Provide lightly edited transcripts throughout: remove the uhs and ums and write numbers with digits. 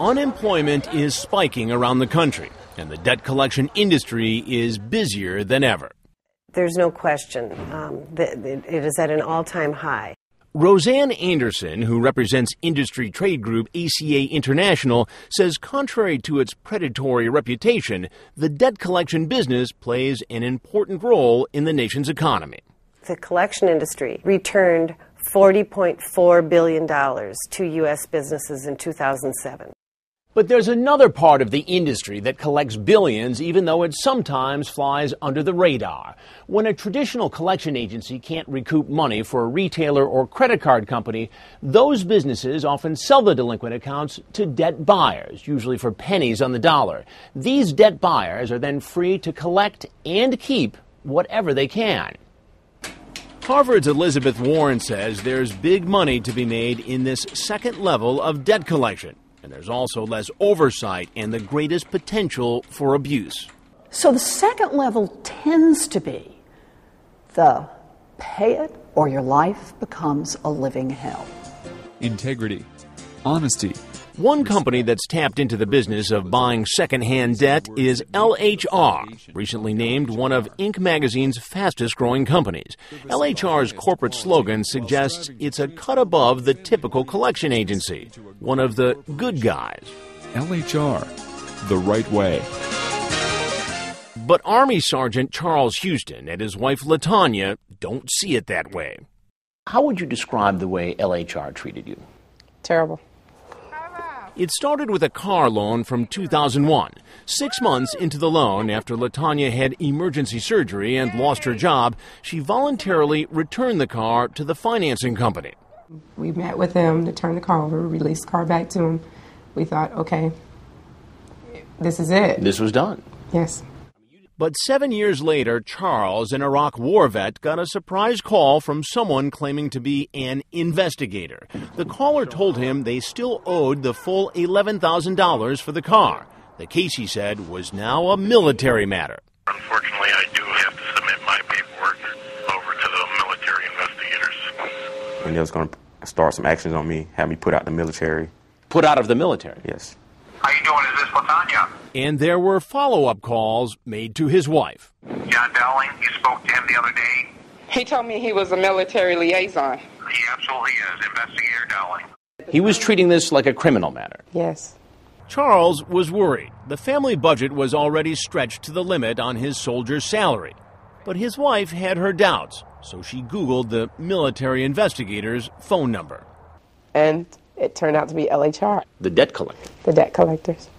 Unemployment is spiking around the country, and the debt collection industry is busier than ever. There's no question that it is at an all-time high. Roseanne Anderson, who represents industry trade group ACA International, says contrary to its predatory reputation, the debt collection business plays an important role in the nation's economy. The collection industry returned $40.4 billion to U.S. businesses in 2007. But there's another part of the industry that collects billions, even though it sometimes flies under the radar. When a traditional collection agency can't recoup money for a retailer or credit card company, those businesses often sell the delinquent accounts to debt buyers, usually for pennies on the dollar. These debt buyers are then free to collect and keep whatever they can. Harvard's Elizabeth Warren says there's big money to be made in this second level of debt collection. And there's also less oversight and the greatest potential for abuse. So the second level tends to be the pay it or your life becomes a living hell. Integrity, honesty. One company that's tapped into the business of buying secondhand debt is LHR, recently named one of Inc. magazine's fastest-growing companies. LHR's corporate slogan suggests it's a cut above the typical collection agency, one of the good guys. LHR, the right way. But Army Sergeant Charles Houston and his wife LaTanya don't see it that way. How would you describe the way LHR treated you? Terrible. It started with a car loan from 2001. 6 months into the loan, after LaTanya had emergency surgery and lost her job, she voluntarily returned the car to the financing company. We met with them to turn the car over, release the car back to them. We thought, okay, this is it. This was done. Yes. But 7 years later, Charles, an Iraq war vet, got a surprise call from someone claiming to be an investigator. The caller told him they still owed the full $11,000 for the car. The case, he said, was now a military matter. Unfortunately, I do have to submit my paperwork over to the military investigators. And they was going to start some actions on me, have me put out the military. Put out of the military? Yes. How you doing? Is this LaTanya? And there were follow-up calls made to his wife. John Dowling, you spoke to him the other day? He told me he was a military liaison. He absolutely is, Investigator Dowling. He was treating this like a criminal matter. Yes. Charles was worried. The family budget was already stretched to the limit on his soldier's salary. But his wife had her doubts, so she Googled the military investigator's phone number. And it turned out to be LHR. The debt collector. The debt collectors.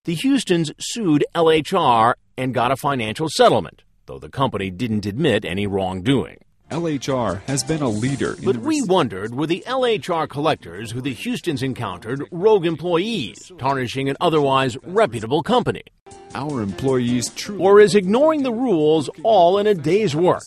The Houstons sued LHR and got a financial settlement, though the company didn't admit any wrongdoing. LHR has been a leader in But we wondered, were the LHR collectors who the Houstons encountered rogue employees, tarnishing an otherwise reputable company? our employees truly. Or is ignoring the rules all in a day's work?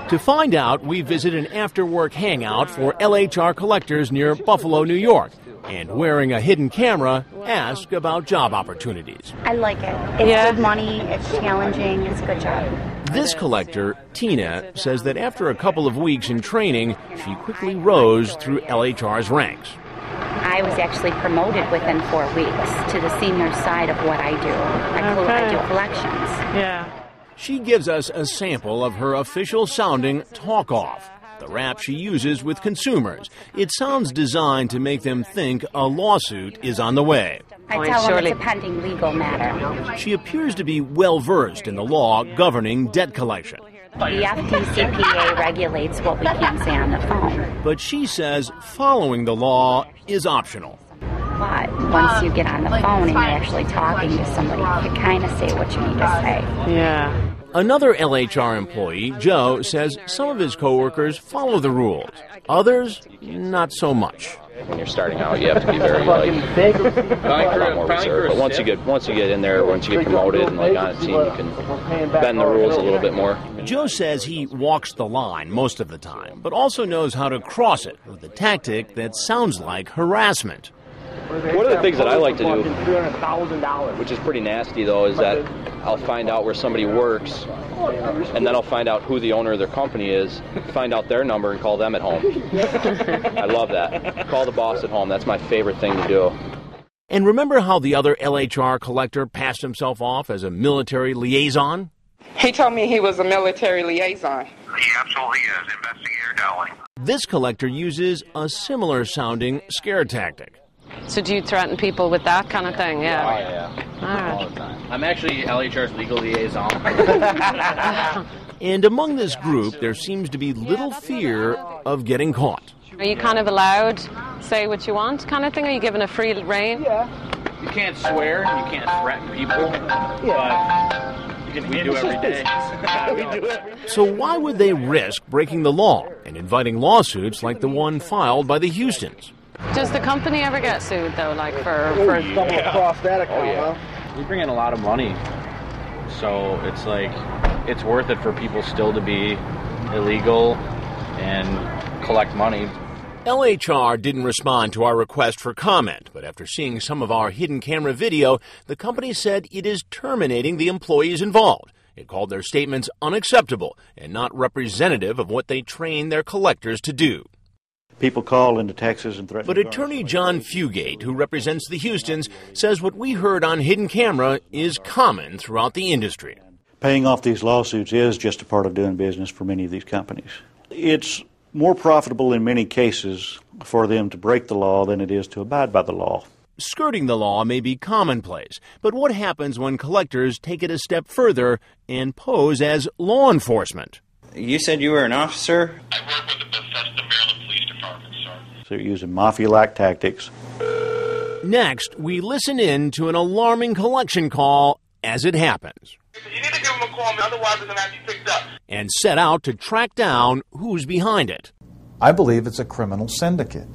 To find out, we visit an after-work hangout for LHR collectors near Buffalo, New York, and wearing a hidden camera, ask about job opportunities. I like it. It's good money, it's challenging, it's a good job. This collector, Tina, says that after a couple of weeks in training, she quickly rose through LHR's ranks. I was actually promoted within 4 weeks to the senior side of what I do. I do collections. Yeah. She gives us a sample of her official-sounding talk-off, the rap she uses with consumers. It sounds designed to make them think a lawsuit is on the way. I tell them it's a pending legal matter. She appears to be well-versed in the law governing debt collection. The FDCPA regulates what we can say on the phone. But she says following the law is optional. But once you get on the phone and you're actually talking to somebody, you kind of say what you need to say. Yeah. Another LHR employee, Joe, says some of his coworkers follow the rules. Others, not so much. When you're starting out, you have to be very a lot more reserved. But once you get in there, once you get promoted and on a team, you can bend the rules a little bit more. Joe says he walks the line most of the time, but also knows how to cross it with a tactic that sounds like harassment. One of the things that I like to do, which is pretty nasty though, is that I'll find out where somebody works, and then I'll find out who the owner of their company is, find out their number, and call them at home. I love that. Call the boss at home. That's my favorite thing to do. And remember how the other LHR collector passed himself off as a military liaison? He told me he was a military liaison. He absolutely is. Investigator Dowling. This collector uses a similar sounding scare tactic. So do you threaten people with that kind of thing? Yeah. Oh, yeah. All right. All the time. I'm actually LHR's legal liaison. And among this group, there seems to be little fear of getting caught. Are you kind of allowed say what you want kind of thing? Are you given a free rein? Yeah. You can't swear, you can't threaten people, but we do every day. So why would they risk breaking the law and inviting lawsuits like the one filed by the Houstons? Does the company ever get sued, though, like for stumble across that account, We bring in a lot of money, so it's like, it's worth it for people still to be illegal and collect money. LHR didn't respond to our request for comment, but after seeing some of our hidden camera video, the company said it is terminating the employees involved. It called their statements unacceptable and not representative of what they train their collectors to do. People call into Texas and threaten. But attorney John Fugate, who represents the Houstons, says what we heard on hidden camera is common throughout the industry. Paying off these lawsuits is just a part of doing business for many of these companies. It's more profitable in many cases for them to break the law than it is to abide by the law. Skirting the law may be commonplace, but what happens when collectors take it a step further and pose as law enforcement? You said you were an officer? I work with the Bethesda, Maryland Police Department, sir. So you're using mafia-like tactics. Next, we listen in to an alarming collection call as it happens. You need to give them a call, otherwise they're going to have you picked up. And set out to track down who's behind it. I believe it's a criminal syndicate.